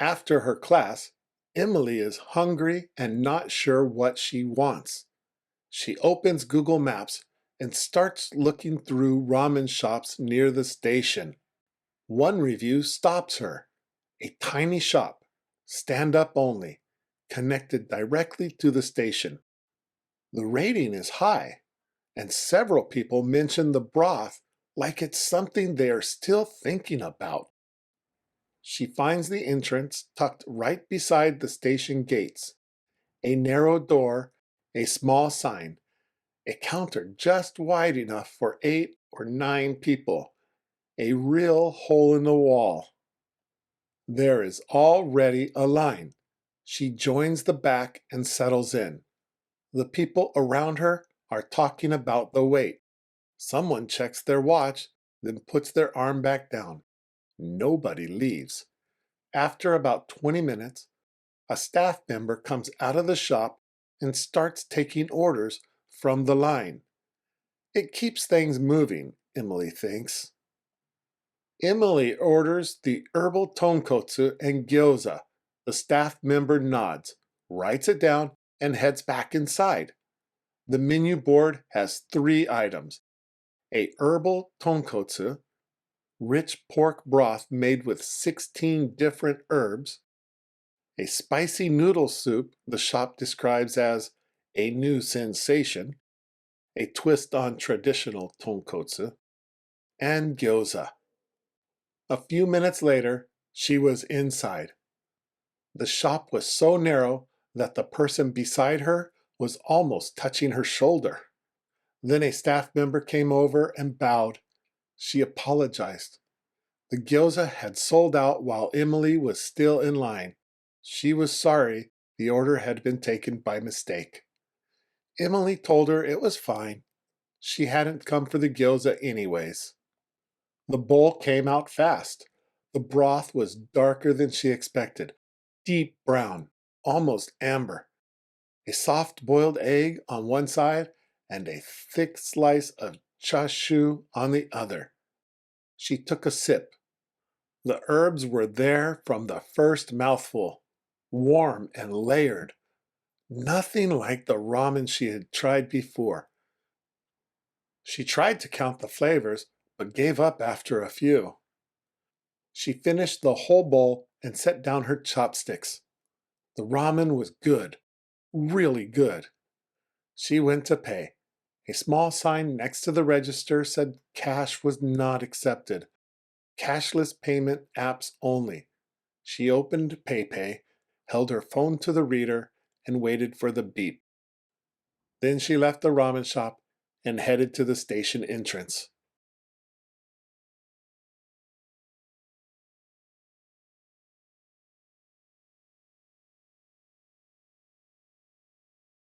After her class, Emily is hungry and not sure what she wants. She opens Google Maps and starts looking through ramen shops near the station. One review stops her. A tiny shop, stand up only, connected directly to the station. The rating is high, and several people mention the broth like it's something they are still thinking about. She finds the entrance tucked right beside the station gates. A narrow door, a small sign, a counter just wide enough for 8 or 9 people, a real hole in the wall. There is already a line. She joins the back and settles in. The people around her are talking about the wait. Someone checks their watch, then puts their arm back down. Nobody leaves. After about 20 minutes, a staff member comes out of the shop and starts taking orders from the line. It keeps things moving, Emily thinks. Emily orders the herbal tonkotsu and gyoza. The staff member nods, writes it down, and heads back inside. The menu board has 3 items: a herbal tonkotsu, rich pork broth made with 16 different herbs, a spicy noodle soup the shop describes as a new sensation, a twist on traditional tonkotsu, and gyoza. A few minutes later, she was inside. The shop was so narrow that the person beside her was almost touching her shoulder. Then a staff member came over and bowed. She apologized. The gyoza had sold out while Emily was still in line. She was sorry the order had been taken by mistake. Emily told her it was fine. She hadn't come for the gyoza anyways. The bowl came out fast. The broth was darker than she expected, deep brown, almost amber. A soft boiled egg on one side and a thick slice of chashu on the other. She took a sip. The herbs were there from the first mouthful, warm and layered. Nothing like the ramen she had tried before. She tried to count the flavors, but gave up after a few. She finished the whole bowl and set down her chopsticks. The ramen was good, really good. She went to pay. A small sign next to the register said cash was not accepted. Cashless payment apps only. She opened PayPay, held her phone to the reader, and waited for the beep. Then she left the ramen shop and headed to the station entrance.